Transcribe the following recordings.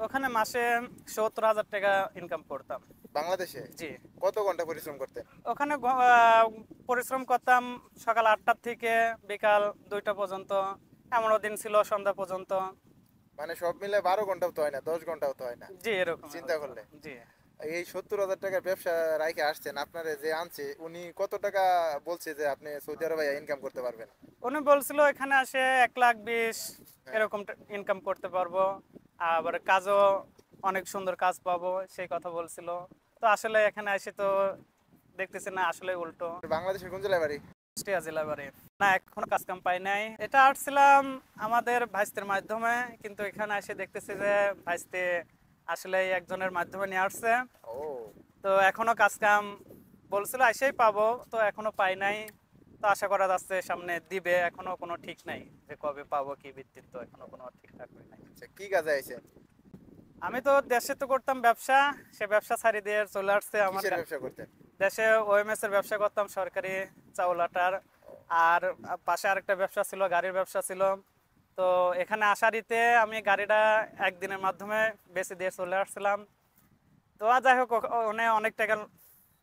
ওখানে মাসে ৭০,০০০ টাকা ইনকাম করতাম। বাংলাদেশে? জি। কত ঘন্টা পরিশ্রম করতেন? ওখানে পরিশ্রম করতাম সকাল ৮টা থেকে বিকাল ২টা পর্যন্ত। এমনও দিন ছিল সন্ধ্যা পর্যন্ত। মানে সব মিলে 12 ঘন্টাও তো হয় না, 10 ঘন্টাও তো হয় না জি, এরকমই চিন্তা হতো। করলে। জি। এই 70,000 টাকার ব্যবসা রাইখে আসছেন, আপনারে যে আনছে উনি কত টাকা বলছে যে আপনি সৌদি আরবে ইনকাম করতে পারবেন? উনি বলছিল এখানে আসে ১,২০,০০০ হ্যাঁ। এরকম ইনকাম করতে পারবো। আবার কাজও অনেক সুন্দর কাজ পাবো সেই কথা বলছিল। তো আসলে এখানে এসে তো দেখতেছি না, আসলে উল্টো। বাংলাদেশের কোন জেলায় বাড়ি? কুষ্টিয়া জেলা বাড়ি। না, এখনো কাজ কাম পাই নাই। এটা আসছিলাম আমাদের ভাইস্তের মাধ্যমে, কিন্তু এখানে এসে দেখতেছি যে ভাইস্তে আসলে একজনের মাধ্যমে নিয়ে আসছে। ও, তো এখনো কাজ কাম বলছিল এসেই পাবো, তো এখনো পাই নাই। তো আশা করা যাচ্ছে সামনে দিবে, এখনো কোনো ঠিক নাই যে কবে পাবো কি ভিত্তির, তো এখনো কোনো ঠিকঠাক হয় নাই। আচ্ছা, কি কাজে আইছেন? আমি তো দেশে তো করতাম ব্যবসা, সে ব্যবসা ছাড়ি দিয়ে চলে আসছে আমার কিসের ব্যবসা করতেন? দেশে। ওএমএস এর ব্যবসা করতাম, সরকারি চাউল আটার। আর পাশে আরেকটা ব্যবসা ছিল, গাড়ির ব্যবসা ছিল। তো এখানে আসারিতে আমি গাড়িটা একদিনের মাধ্যমে বেশি দিয়ে চলে আসছিলাম। তো যাই হোক, ওখানে অনেক টাকা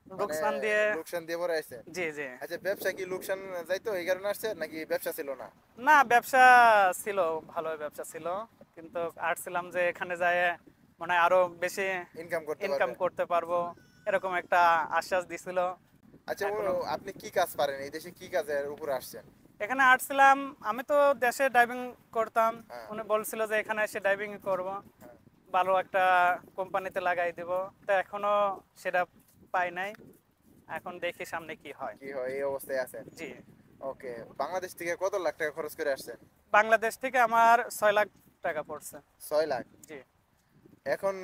মানে লোকসান দিয়ে। লোকসান দিয়ে পরে আসছেন? জি, জি। আচ্ছা, ব্যবসা কি লোকসান যাইতো এই কারণে আসছে নাকি ব্যবসা ছিল না? না, ব্যবসা ছিল, ভালো ব্যবসা ছিল। কিন্তু আসছিলাম যে এখানে যায় মানে আরো বেশি ইনকাম করতে ইনকাম পারবেন? করতে পারবো, এরকম একটা আশ্বাস দিছিল। আচ্ছা, এখনো আপনি কি কাজ পারেন, এই দেশে কি কাজের উপরে আসছেন? এখানে আসছিলাম, আমি তো দেশে ড্রাইভিং করতাম। হ্যাঁ। উনি বলছিল যে এখানে এসে ড্রাইভিং করব, হ্যাঁ। ভালো একটা কোম্পানিতে লাগাই দিব। তো এখনো সেটা পাই নাই। এখন দেখি সামনে কি হয়। কি হয়, এই অবস্থায় আছেন? জি। ওকে। বাংলাদেশ থেকে কত লাখ টাকা খরচ করে আসছেন? বাংলাদেশ থেকে আমার ৬ লাখ টাকা পড়ছে। 6 লাখ? জি। এখন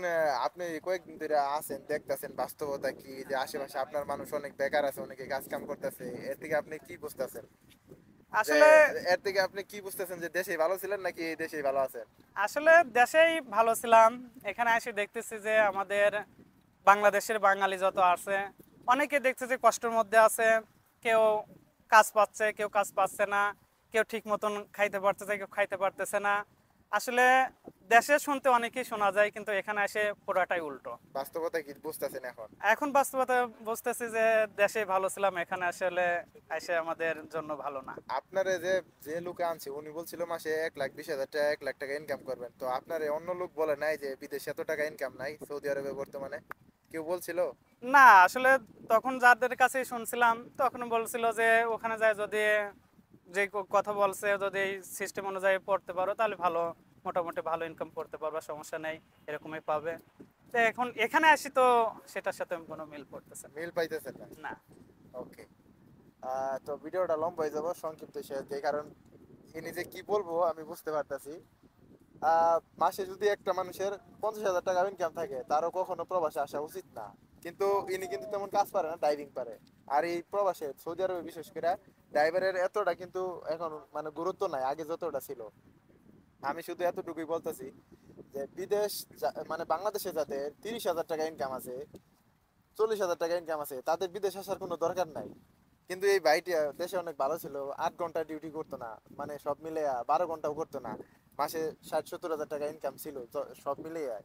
আপনি কয়েকদিন ধরে আছেন, দেখতেছেন বাস্তবতা কি, যে আশেপাশে আপনার মানুষ অনেক বেকার আছে, অনেকে কাজ কাম করতেছে, এর থেকে আপনি কি বুঝতেছেন? যে আসলে এর থেকে আপনি কি বুঝতেছেন, যে দেশেই ভালো ছিলেন নাকি এই দেশেই ভালো আছেন? আসলে দেশেই ভালো ছিলাম। এখানে এসে দেখতেছি যে আমাদের বাংলাদেশের বাঙালি যত আছে, অনেকে দেখছে যে কষ্টের মধ্যে আছে। কেউ কাজ পাচ্ছে, কেউ কাজ পাচ্ছে না। কেউ ঠিক মতন খাইতে পারতেছে, কেউ খাইতে পারতেছে না। আসলে দেশে শুনতে অনেকেই শোনা যায়, কিন্তু এখানে এসে পুরোটাই উল্টো। বাস্তবতা কি বুঝতেছেন এখন? এখন বাস্তবতা বুঝতেছি যে দেশেই ভালো ছিলাম, এখানে আসলে এসে আমাদের জন্য ভালো না। আপনারে যে যে লোকে আনছে উনি বলছিল মাসে 1,20,000 টাকা, 1 লাখ টাকা ইনকাম করবেন, তো আপনারে অন্য লোক বলে নাই যে বিদেশে এত টাকা ইনকাম নাই সৌদি আরবে বর্তমানে? কেউ বলছিল? না, আসলে তখন যাদের কাছে শুনছিলাম তখন বলছিল যে ওখানে যায় যদি যে কথা বলছে, যদি এই সিস্টেম অনুযায়ী পড়তে পারো তাহলে ভালো, মোটামুটি ভালো ইনকাম করতে পারবে, সমস্যা নেই, এরকমই পাবে। তো এখন এখানে আসি তো সেটার সাথে কোনো মিল পড়তেছে না। মিল পাইতেছেন না? না। ওকে। তো ভিডিওটা লম্বা হয়ে যাবো, সংক্ষিপ্ত শেষ যে কারণ ইনি যে কি বলবো আমি বুঝতে পারতাছি। মাসে যদি একটা মানুষের 50,000 টাকা ইনকাম থাকে, তারও কখনো প্রবাসে আসা উচিত না। কিন্তু ইনি কিন্তু তেমন কাজ পারে না, ড্রাইভিং পারে। আর এই প্রবাসে সৌদি আরবে বিশেষ করে ড্রাইভারের এতটা কিন্তু এখন মানে গুরুত্ব নাই আগে যতটা ছিল। আমি শুধু এতটুকুই বলতেছি যে বিদেশ মানে বাংলাদেশে যাদের 30,000 টাকা ইনকাম আছে, 40,000 টাকা ইনকাম আছে, তাদের বিদেশ আসার কোনো দরকার নাই। কিন্তু এই ভাইটা দেশে অনেক ভালো ছিল, 8 ঘন্টা ডিউটি করতো না, মানে সব মিলে 12 ঘন্টাও করতো না, মাসে 60-70 হাজার টাকা ইনকাম ছিল সব মিলিয়ে।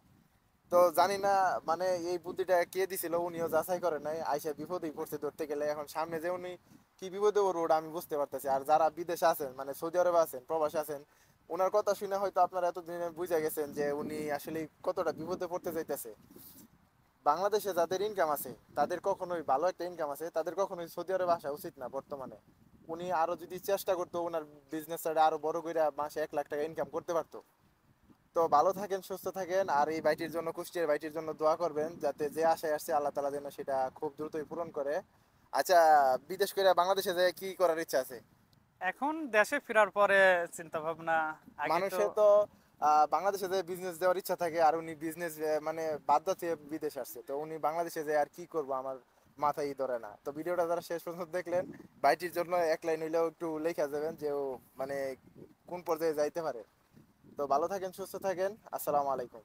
তো জানি না মানে এই বুদ্ধিটা কে দিছিল, উনিও যাচাই করে নাই, আইসা বিপদেই পড়ছে ধরতে গেলে। এখন সামনে যে উনি কি বিপদে ওর ওটা আমি বুঝতে পারতেছি। আর যারা বিদেশে আছেন মানে সৌদি আরবে আছেন, প্রবাসে আছেন, ওনার কথা শুনে হয়তো আপনারা এতদিনে বুঝে গেছেন যে উনি আসলে কতটা বিপদে পড়তে যাইতেছে। বাংলাদেশে যাদের ইনকাম আছে, তাদের কখনোই ভালো একটা ইনকাম আছে, তাদের কখনোই সৌদি আরবে আসা উচিত না বর্তমানে। উনি আরো যদি চেষ্টা করতো, ওনার বিজনেস আরো বড় করে মাসে 1 লাখ টাকা ইনকাম করতে পারতো। তো ভালো থাকেন, সুস্থ থাকেন, আর এই বাইটির জন্য, কুষ্টিয়ার বাইটির জন্য দোয়া করবেন, যাতে যে আশায় আসছে আল্লাহ তালা যেন সেটা খুব দ্রুতই পূরণ করে। আচ্ছা, বিদেশ করে বাংলাদেশে যে কি করার ইচ্ছা আছে? এখন দেশে ফেরার পরে চিন্তা ভাবনা। আগে তো মানুষের তো বাংলাদেশে যে বিজনেস দেওয়ার ইচ্ছা থাকে, আর উনি বিজনেস মানে বাদ দিয়ে বিদেশ আসছে, তো উনি বাংলাদেশে যে আর কি করবো আমার মাথায় ধরে না। তো ভিডিওটা যারা শেষ পর্যন্ত দেখলেন, বাইটির জন্য এক লাইন হইলেও একটু লেখা যাবেন যে ও মানে কোন পর্যায়ে যাইতে পারে। তো ভালো থাকেন, সুস্থ থাকেন, আসসালামু আলাইকুম।